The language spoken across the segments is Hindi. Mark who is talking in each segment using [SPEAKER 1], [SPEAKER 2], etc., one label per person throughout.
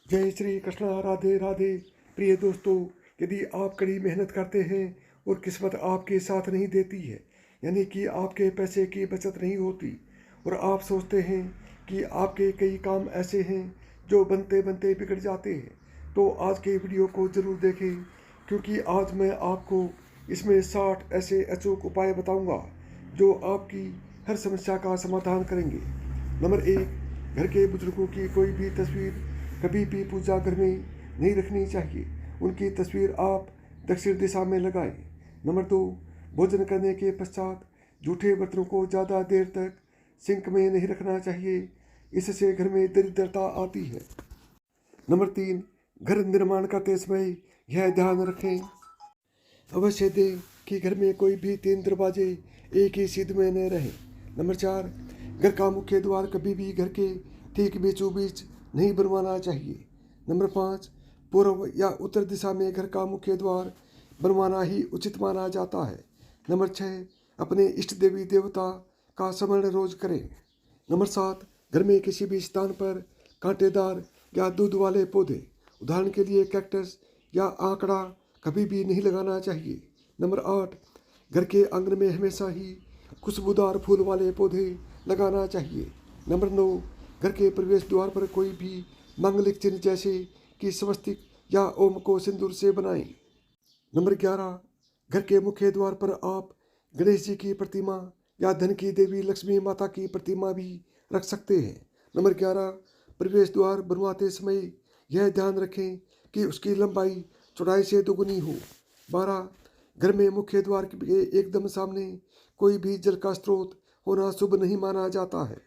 [SPEAKER 1] जय श्री कृष्णा, राधे राधे। प्रिय दोस्तों, यदि आप कड़ी मेहनत करते हैं और किस्मत आपके साथ नहीं देती है, यानी कि आपके पैसे की बचत नहीं होती और आप सोचते हैं कि आपके कई काम ऐसे हैं जो बनते बनते बिगड़ जाते हैं, तो आज के वीडियो को ज़रूर देखें, क्योंकि आज मैं आपको इसमें 60 ऐसे अचूक उपाय बताऊंगा जो आपकी हर समस्या का समाधान करेंगे। नंबर 1, घर के बुजुर्गों की कोई भी तस्वीर कभी भी पूजा घर में नहीं रखनी चाहिए। उनकी तस्वीर आप दक्षिण दिशा में लगाएं। नंबर 2, भोजन करने के पश्चात जूठे बर्तनों को ज़्यादा देर तक सिंक में नहीं रखना चाहिए, इससे घर में दरिद्रता आती है। नंबर 3, घर निर्माण करते समय यह ध्यान रखें अवश्य दें कि घर में कोई भी 3 दरवाजे एक ही सीध में न रहें। नंबर 4, घर का मुख्य द्वार कभी भी घर के ठीक बीचों बीच नहीं बनवाना चाहिए। नंबर 5, पूर्व या उत्तर दिशा में घर का मुख्य द्वार बनवाना ही उचित माना जाता है। नंबर 6, अपने इष्ट देवी देवता का स्मरण रोज करें। नंबर 7, घर में किसी भी स्थान पर कांटेदार या दूध वाले पौधे, उदाहरण के लिए कैक्टस या आंकड़ा, कभी भी नहीं लगाना चाहिए। नंबर 8, घर के आंगन में हमेशा ही खुशबूदार फूल वाले पौधे लगाना चाहिए। नंबर 9, घर के प्रवेश द्वार पर कोई भी मांगलिक चिन्ह जैसे कि स्वस्तिक या ओम को सिंदूर से बनाएं। नंबर 11, घर के मुख्य द्वार पर आप गणेश जी की प्रतिमा या धन की देवी लक्ष्मी माता की प्रतिमा भी रख सकते हैं। नंबर 11, प्रवेश द्वार बनवाते समय यह ध्यान रखें कि उसकी लंबाई चौड़ाई से दोगुनी हो। 12, घर में मुख्य द्वार के एकदम सामने कोई भी जल का स्रोत होना शुभ नहीं माना जाता है।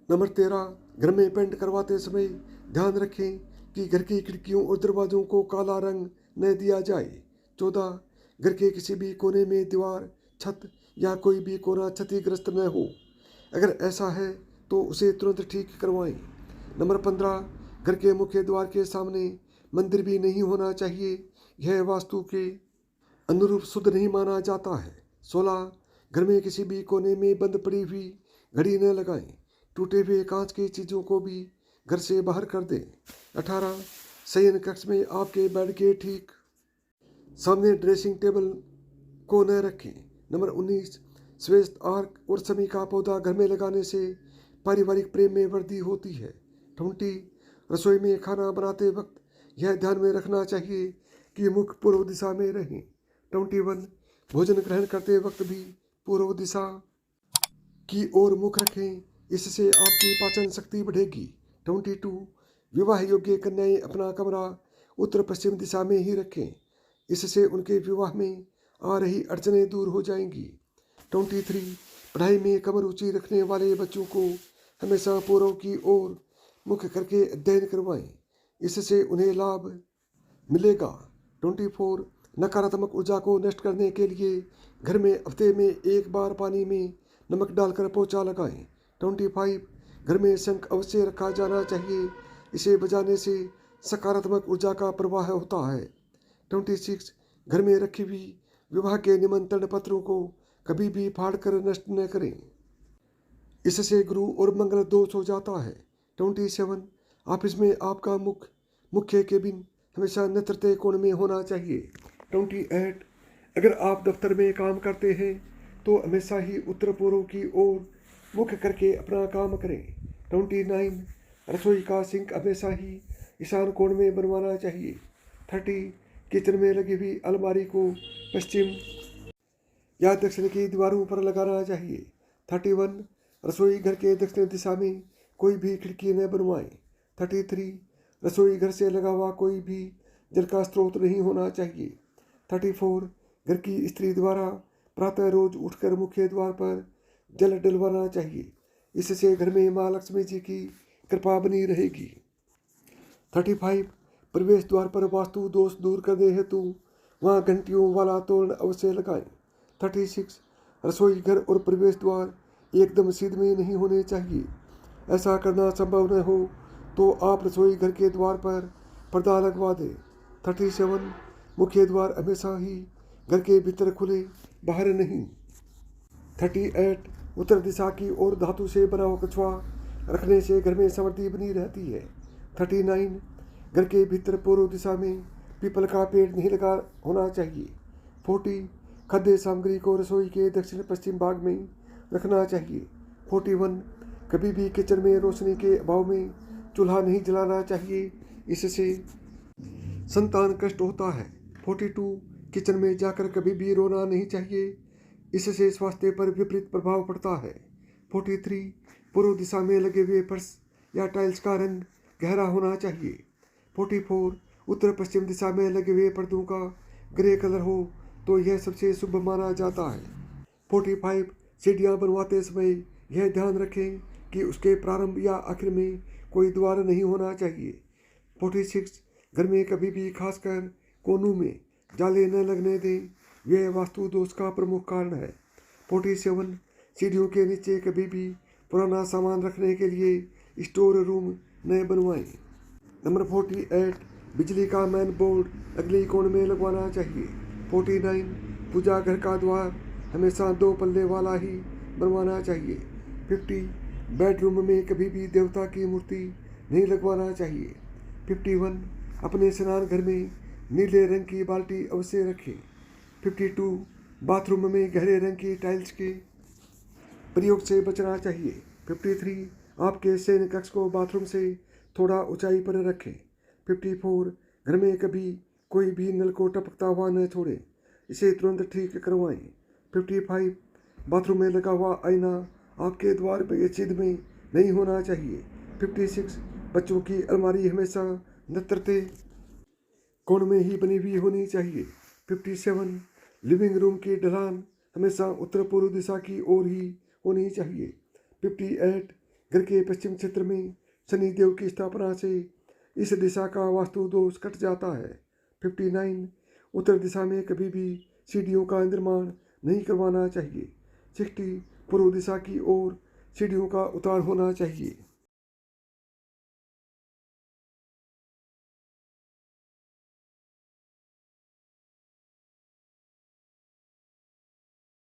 [SPEAKER 1] नंबर 13, घर में पेंट करवाते समय ध्यान रखें कि घर की खिड़कियों और दरवाजों को काला रंग न दिया जाए। 14, घर के किसी भी कोने में दीवार, छत या कोई भी कोना क्षतिग्रस्त न हो। अगर ऐसा है तो उसे तुरंत ठीक करवाएं। नंबर 15, घर के मुख्य द्वार के सामने मंदिर भी नहीं होना चाहिए, यह वास्तु के अनुरूप शुद्ध नहीं माना जाता है। 16, घर में किसी भी कोने में बंद पड़ी हुई घड़ी न लगाएं। टूटे हुए कांच की चीज़ों को भी घर से बाहर कर दें। 18, शयन कक्ष में आपके बेड के ठीक सामने ड्रेसिंग टेबल को न रखें। नंबर 19, श्वेत आर्क और शमी का पौधा घर में लगाने से पारिवारिक प्रेम में वृद्धि होती है। 20, रसोई में खाना बनाते वक्त यह ध्यान में रखना चाहिए कि मुख पूर्व दिशा में रहें। 21, भोजन ग्रहण करते वक्त भी पूर्व दिशा की ओर मुख रखें, इससे आपकी पाचन शक्ति बढ़ेगी। 22, विवाह योग्य कन्याएं अपना कमरा उत्तर पश्चिम दिशा में ही रखें, इससे उनके विवाह में आ रही अड़चनें दूर हो जाएंगी। 23, पढ़ाई में कम रुचि रखने वाले बच्चों को हमेशा पूर्व की ओर मुख करके अध्ययन करवाएं, इससे उन्हें लाभ मिलेगा। 24, नकारात्मक ऊर्जा को नष्ट करने के लिए घर में हफ्ते में एक बार पानी में नमक डालकर पोछा लगाएं। 25, घर में शंख अवश्य रखा जाना चाहिए, इसे बजाने से सकारात्मक ऊर्जा का प्रवाह होता है। 26, घर में रखी हुई विवाह के निमंत्रण पत्रों को कभी भी फाड़ कर नष्ट न करें, इससे गुरु और मंगल दोष हो जाता है। 27, ऑफिस में आपका मुख्य केबिन हमेशा नेतृत्व कोण में होना चाहिए। 28, अगर आप दफ्तर में काम करते हैं तो हमेशा ही उत्तर पूर्व की ओर मुख करके अपना काम करें। 29, रसोई का सिंक हमेशा ही ईशान कोण में बनवाना चाहिए। 30, किचन में लगी हुई अलमारी को पश्चिम या दक्षिण की दीवारों पर लगाना चाहिए। 31, रसोई घर के दक्षिण दिशा में कोई भी खिड़की न बनवाएं। 33, रसोई घर से लगा हुआ कोई भी जल का स्रोत नहीं होना चाहिए। 34, घर की स्त्री द्वारा प्रातः रोज उठकर मुख्य द्वार पर जल डलवाना चाहिए, इससे घर में माँ लक्ष्मी जी की कृपा बनी रहेगी। 35, प्रवेश द्वार पर वास्तु दोष दूर करने हेतु वहाँ घंटियों वाला तोरण अवश्य लगाएं। 36, रसोई घर और प्रवेश द्वार एकदम सीध में नहीं होने चाहिए। ऐसा करना संभव न हो तो आप रसोई घर के द्वार पर पर्दा लगवा दें। 37, मुख्य द्वार हमेशा ही घर के भीतर खुले, बाहर नहीं। 38, उत्तर दिशा की ओर धातु से बना हुआ कछुआ रखने से घर में समृद्धि बनी रहती है। 39, घर के भीतर पूर्व दिशा में पीपल का पेड़ नहीं लगा होना चाहिए। 40 खाद्य सामग्री को रसोई के दक्षिण पश्चिम भाग में रखना चाहिए। 41 कभी भी किचन में रोशनी के अभाव में चूल्हा नहीं जलाना चाहिए, इससे संतान कष्ट होता है। 42 किचन में जाकर कभी भी रोना नहीं चाहिए, इससे स्वास्थ्य पर विपरीत प्रभाव पड़ता है। 43 पूर्व दिशा में लगे हुए फर्श या टाइल्स का रंग गहरा होना चाहिए। 44 उत्तर पश्चिम दिशा में लगे हुए पर्दों का ग्रे कलर हो तो यह सबसे शुभ माना जाता है। 45 सीढ़ियाँ बनवाते समय यह ध्यान रखें कि उसके प्रारंभ या आखिर में कोई द्वार नहीं होना चाहिए। 46 घर में कभी भी खासकर कोनों में जाले न लगने दें, यह वास्तु दोष का प्रमुख कारण है। 47 सीढ़ियों के नीचे कभी भी पुराना सामान रखने के लिए स्टोर रूम न बनवाएं। नंबर 48 बिजली का मेन बोर्ड अगली कोण में लगवाना चाहिए। 49 पूजा घर का द्वार हमेशा 2 पल्ले वाला ही बनवाना चाहिए। 50 बेडरूम में कभी भी देवता की मूर्ति नहीं लगवाना चाहिए। 51 अपने स्नान घर में नीले रंग की बाल्टी अवश्य रखें। 52 बाथरूम में गहरे रंग की टाइल्स के प्रयोग से बचना चाहिए। 53 आपके शयन कक्ष को बाथरूम से थोड़ा ऊंचाई पर रखें। 54 घर में कभी कोई भी नल को टपकता हुआ न छोड़ें, इसे तुरंत ठीक करवाएं। 55 बाथरूम में लगा हुआ आईना आपके द्वार पे छेद में नहीं होना चाहिए। 56 बच्चों की अलमारी हमेशा नत्रते कोण में ही बनी हुई होनी चाहिए। 57 लिविंग रूम की ढलान हमेशा उत्तर पूर्व दिशा की ओर ही होनी चाहिए। 58 घर के पश्चिम क्षेत्र में शनि देव की स्थापना से इस दिशा का वास्तु दोष कट जाता है। 59 उत्तर दिशा में कभी भी सीढ़ियों का निर्माण नहीं करवाना चाहिए। 60 पूर्व दिशा की ओर सीढ़ियों का उतार होना चाहिए।